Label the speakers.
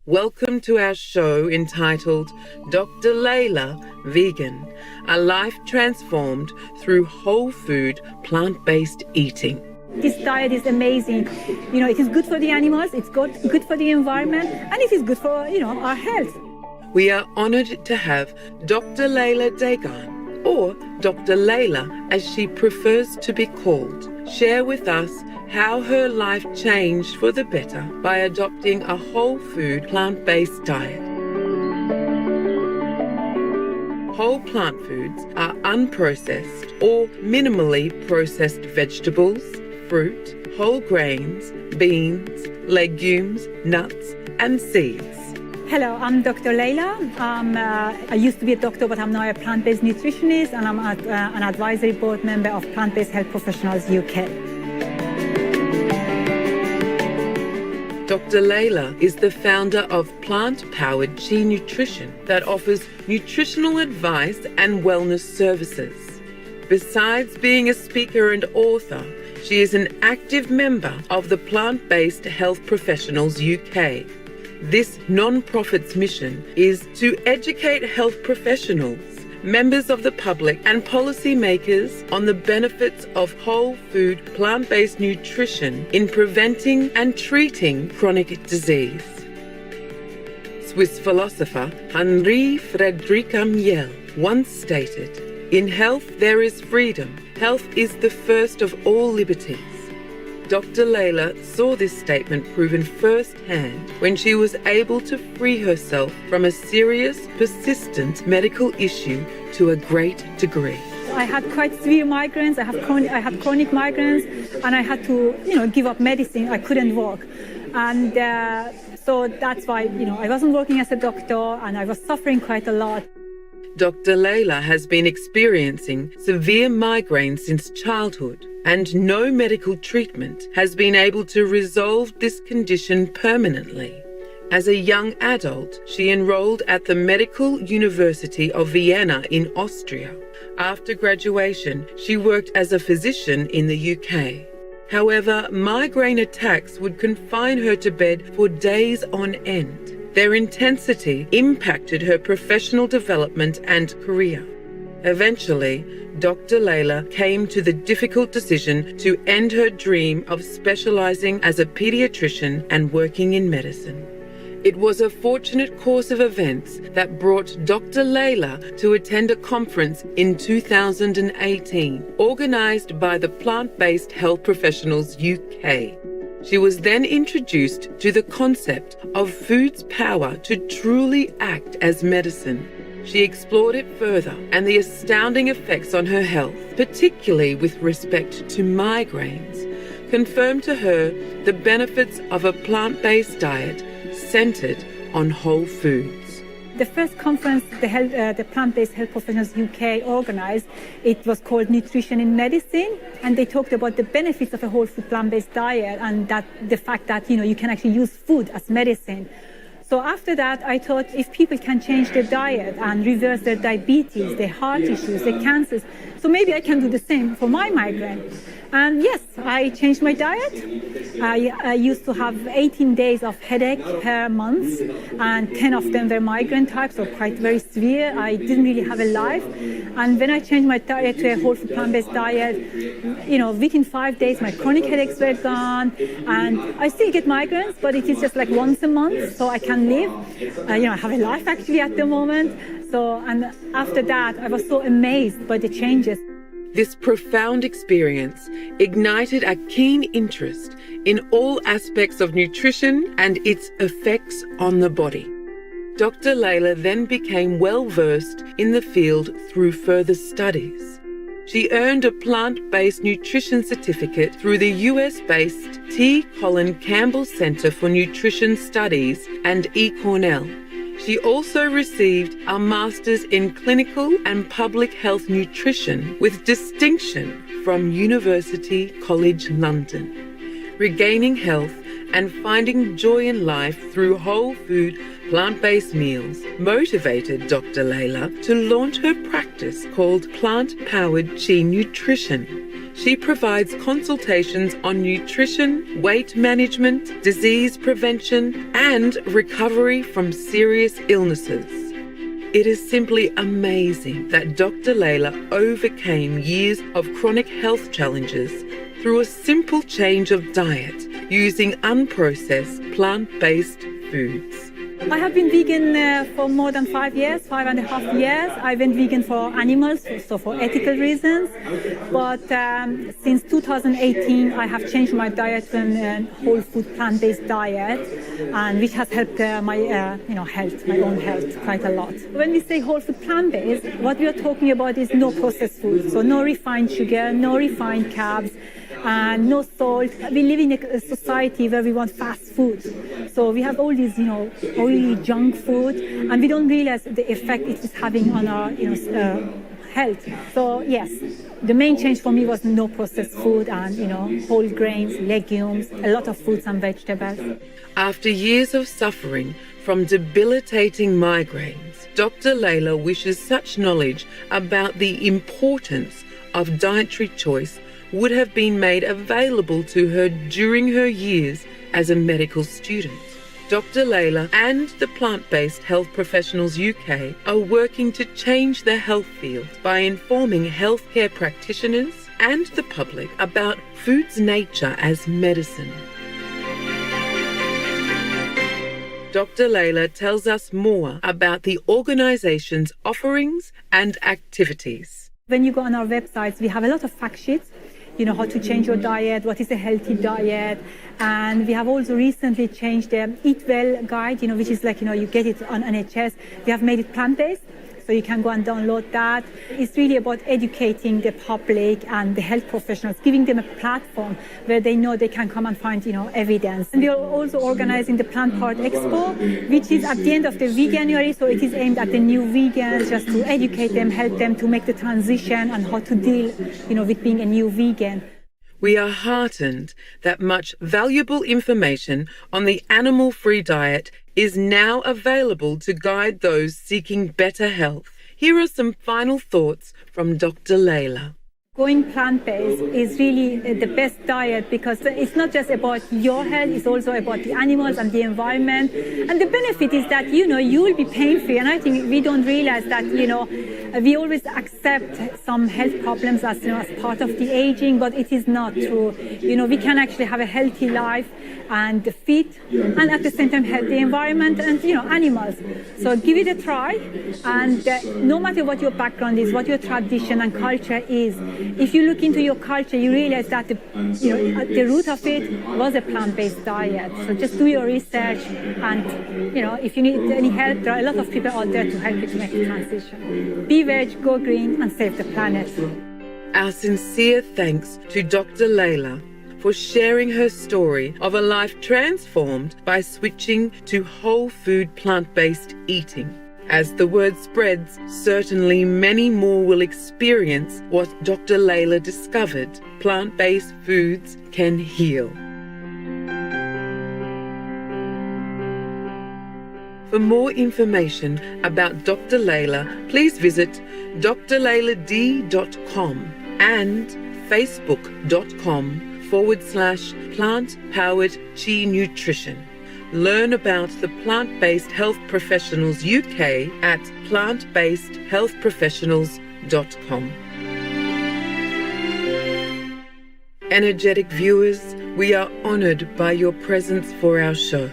Speaker 1: Welcome to our show entitled Dr. Leila Vegan, a life transformed through whole food, plant-based eating.
Speaker 2: This diet is amazing. It is good for the animals, it's good for the environment, and it is good for, our health.
Speaker 1: We are honored to have Dr. Leila Dagan, or Dr. Leila as she prefers to be called, share with us how her life changed for the better by adopting a whole food, plant-based diet. Whole plant foods are unprocessed or minimally processed vegetables, fruit, whole grains, beans, legumes, nuts, and seeds.
Speaker 2: Hello, I'm Dr. Leila. I used to be a doctor, but I'm now a plant-based nutritionist, and I'm an advisory board member of Plant-Based Health Professionals UK.
Speaker 1: Dr. Leila is the founder of plant-powered Chi Nutrition that offers nutritional advice and wellness services. Besides being a speaker and author, she is an active member of the Plant-Based Health Professionals UK. This non-profit's mission is to educate health professionals, members of the public and policymakers on the benefits of whole food plant-based nutrition in preventing and treating chronic disease. Swiss philosopher Henri Frédéric Amiel once stated, "In health there is freedom. Health is the first of all liberties." Dr. Leila saw this statement proven firsthand when she was able to free herself from a serious, persistent medical issue to a great degree.
Speaker 2: I had quite severe migraines. I had chronic migraines, and I had to, give up medicine. I couldn't walk, and so that's why, I wasn't working as a doctor, and I was suffering quite a lot.
Speaker 1: Dr. Leila has been experiencing severe migraines since childhood, and no medical treatment has been able to resolve this condition permanently. As a young adult, she enrolled at the Medical University of Vienna in Austria. After graduation, she worked as a physician in the UK. However, migraine attacks would confine her to bed for days on end. Their intensity impacted her professional development and career. Eventually, Dr. Leila came to the difficult decision to end her dream of specializing as a pediatrician and working in medicine. It was a fortunate course of events that brought Dr. Leila to attend a conference in 2018, organized by the Plant-Based Health Professionals UK. She was then introduced to the concept of food's power to truly act as medicine. She explored it further and the astounding effects on her health, particularly with respect to migraines, confirmed to her the benefits of a plant-based diet centered on whole foods.
Speaker 2: The first conference the Plant-Based Health Professionals UK organized, it was called Nutrition in Medicine, and they talked about the benefits of a whole food plant-based diet and that the fact that you can actually use food as medicine. So after that, I thought if people can change their diet and reverse their diabetes, their heart issues, their cancers, so maybe I can do the same for my migraine. And yes, I changed my diet. I used to have 18 days of headache per month, and 10 of them were migraine types, so quite very severe. I didn't really have a life. And when I changed my diet to a whole food plant-based diet, within 5 days, my chronic headaches were gone. And I still get migraines, but it is just like once a month, so I can live. I have a life actually at the moment. And after that, I was so amazed by the changes.
Speaker 1: This profound experience ignited a keen interest in all aspects of nutrition and its effects on the body. Dr. Leila then became well-versed in the field through further studies. She earned a plant-based nutrition certificate through the US-based T. Colin Campbell Center for Nutrition Studies and E. Cornell. She also received a Master's in Clinical and Public Health Nutrition with distinction from University College London. Regaining health and finding joy in life through whole food, plant-based meals motivated Dr. Leila to launch her practice called Plant-Powered Chi Nutrition. She provides consultations on nutrition, weight management, disease prevention, and recovery from serious illnesses. It is simply amazing that Dr. Leila overcame years of chronic health challenges through a simple change of diet using unprocessed plant-based foods.
Speaker 2: I have been vegan for more than 5 years, 5.5 years. I went vegan for animals, so for ethical reasons. But since 2018, I have changed my diet to a whole food plant-based diet, and which has helped my health, my own health, quite a lot. When we say whole food plant-based, what we are talking about is no processed food, so no refined sugar, no refined carbs, and no salt. We live in a society where we want fast food. So we have all these, oily junk food, and we don't realize the effect it is having on our, health. So yes, the main change for me was no processed food and, whole grains, legumes, a lot of fruits and vegetables.
Speaker 1: After years of suffering from debilitating migraines, Dr. Leila wishes such knowledge about the importance of dietary choice would have been made available to her during her years as a medical student. Dr. Leila and the Plant-Based Health Professionals UK are working to change the health field by informing healthcare practitioners and the public about food's nature as medicine. Dr. Leila tells us more about the organisation's offerings and activities.
Speaker 2: When you go on our websites, we have a lot of fact sheets, how to change your diet, what is a healthy diet. And we have also recently changed the Eat Well guide, which is like, you get it on NHS. We have made it plant-based, so you can go and download that. It's really about educating the public and the health professionals, giving them a platform where they know they can come and find, evidence. And we are also organizing the Plant Powered Expo, which is at the end of the January, so it is aimed at the new vegans, just to educate them, help them to make the transition and how to deal, with being a new vegan.
Speaker 1: We are heartened that much valuable information on the animal-free diet is now available to guide those seeking better health. Here are some final thoughts from Dr. Leila.
Speaker 2: Going plant-based is really the best diet because it's not just about your health, it's also about the animals and the environment. And the benefit is that, you will be pain-free. And I think we don't realize that, we always accept some health problems as part of the aging, but it is not true. We can actually have a healthy life and fit, and at the same time help the environment and, animals. So give it a try. And no matter what your background is, what your tradition and culture is, if you look into your culture, you realize that the root of it was a plant-based diet. So just do your research, and if you need any help, there are a lot of people out there to help you to make the transition. Be veg, go green, and save the planet.
Speaker 1: Our sincere thanks to Dr. Leila for sharing her story of a life transformed by switching to whole food plant-based eating. As the word spreads, certainly many more will experience what Dr. Leila discovered. Plant-based foods can heal. For more information about Dr. Leila, please visit drleilad.com and facebook.com/plant-powered chi nutrition. Learn about the Plant-Based Health Professionals UK at plantbasedhealthprofessionals.com. Energetic viewers, we are honoured by your presence for our show.